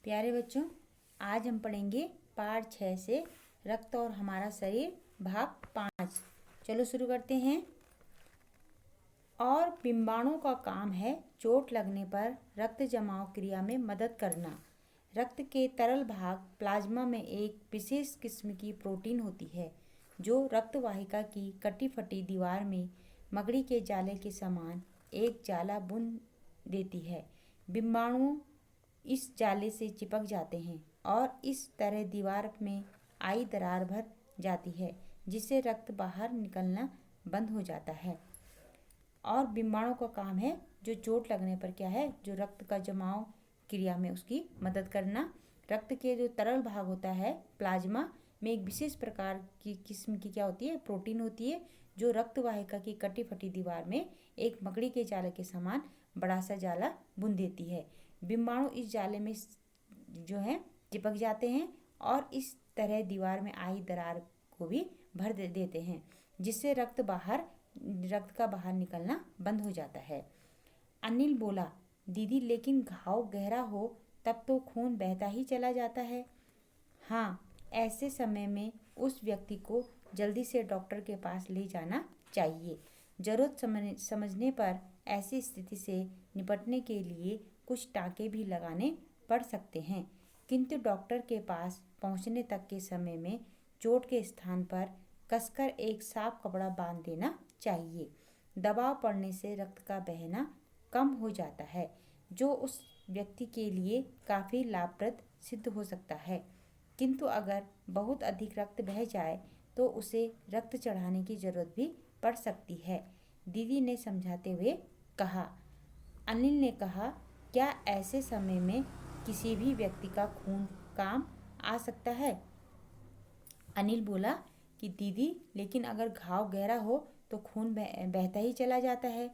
प्यारे बच्चों, आज हम पढ़ेंगे पाठ 6 से रक्त और हमारा शरीर भाग 5। चलो शुरू करते हैं। और बिंबाणु का काम है चोट लगने पर रक्त जमाव क्रिया में मदद करना। रक्त के तरल भाग प्लाज्मा में एक विशेष किस्म की प्रोटीन होती है जो रक्त वाहिका की कटी फटी दीवार में मकड़ी के जाले के समान एक जाला बुन देती है। बिंबाणु इस जाले से चिपक जाते हैं और इस तरह दीवार में आई दरार भर जाती है जिससे रक्त बाहर निकलना बंद हो जाता है। और बिंबाणु का काम है जो चोट लगने पर क्या है, जो रक्त का जमाव क्रिया में उसकी मदद करना। रक्त के जो तरल भाग होता है प्लाज्मा में एक विशेष प्रकार की किस्म की क्या होती है, प्रोटीन होती है जो रक्त वाहिका की कटी फटी दीवार में एक मकड़ी के जाले के समान बड़ा सा जाला बुन देती है। बिंबाणु इस जाले में जो है चिपक जाते हैं और इस तरह दीवार में आई दरार को भी भर देते हैं जिससे रक्त का बाहर निकलना बंद हो जाता है। अनिल बोला, दीदी लेकिन घाव गहरा हो तब तो खून बहता ही चला जाता है। हाँ, ऐसे समय में उस व्यक्ति को जल्दी से डॉक्टर के पास ले जाना चाहिए। जरूरत समझने पर ऐसी स्थिति से निपटने के लिए कुछ टाँके भी लगाने पड़ सकते हैं, किंतु डॉक्टर के पास पहुंचने तक के समय में चोट के स्थान पर कसकर एक साफ कपड़ा बांध देना चाहिए। दबाव पड़ने से रक्त का बहना कम हो जाता है जो उस व्यक्ति के लिए काफ़ी लाभप्रद सिद्ध हो सकता है, किंतु अगर बहुत अधिक रक्त बह जाए तो उसे रक्त चढ़ाने की जरूरत भी पड़ सकती है, दीदी ने समझाते हुए कहा। अनिल ने कहा, क्या ऐसे समय में किसी भी व्यक्ति का खून काम आ सकता है? अनिल बोला कि दीदी लेकिन अगर घाव गहरा हो तो खून बहता ही चला जाता है।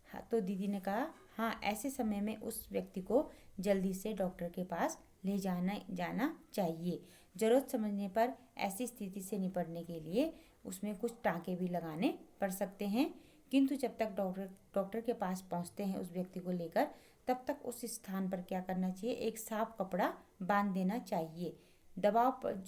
हाँ, तो दीदी ने कहा, हाँ, ऐसे समय में उस व्यक्ति को जल्दी से डॉक्टर के पास ले जाना चाहिए। ज़रूरत समझने पर ऐसी स्थिति से निपटने के लिए उसमें कुछ टाँके भी लगाने पड़ सकते हैं, किंतु जब तक डॉक्टर के पास पहुंचते हैं उस व्यक्ति को लेकर, तब तक उस स्थान पर क्या करना चाहिए, एक साफ कपड़ा बांध देना चाहिए। दबाव पर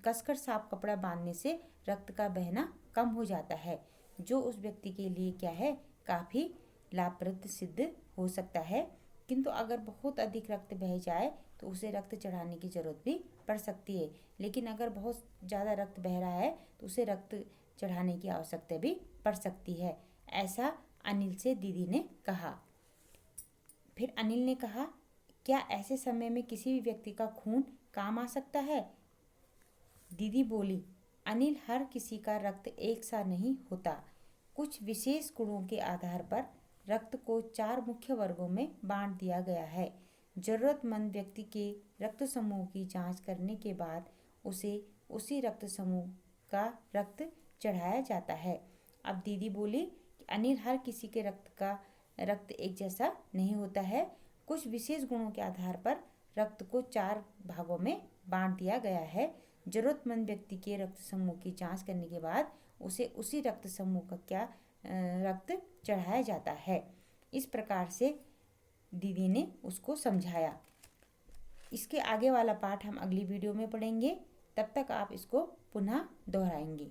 कसकर साफ कपड़ा बांधने से रक्त का बहना कम हो जाता है जो उस व्यक्ति के लिए क्या है, काफ़ी लाभप्रद सिद्ध हो सकता है, किंतु अगर बहुत अधिक रक्त बह जाए तो उसे रक्त चढ़ाने की ज़रूरत भी पड़ सकती है। लेकिन अगर बहुत ज़्यादा रक्त बह रहा है तो उसे रक्त चढ़ाने की आवश्यकता भी पड़ सकती है, ऐसा अनिल से दीदी ने कहा। फिर अनिल ने कहा, क्या ऐसे समय में किसी भी व्यक्ति का खून काम आ सकता है? दीदी बोली, अनिल, हर किसी का रक्त एक सा नहीं होता। कुछ विशेष गुणों के आधार पर रक्त को 4 मुख्य वर्गों में बांट दिया गया है। जरूरतमंद व्यक्ति के रक्त समूह की जांच करने के बाद उसे उसी रक्त समूह का रक्त चढ़ाया जाता है। अब दीदी बोली कि अनिल, हर किसी के रक्त एक जैसा नहीं होता है। कुछ विशेष गुणों के आधार पर रक्त को 4 भागों में बांट दिया गया है। जरूरतमंद व्यक्ति के रक्त समूह की जांच करने के बाद उसे उसी रक्त समूह का रक्त चढ़ाया जाता है। इस प्रकार से दीदी ने उसको समझाया। इसके आगे वाला पाठ हम अगली वीडियो में पढ़ेंगे, तब तक आप इसको पुनः दोहराएंगे।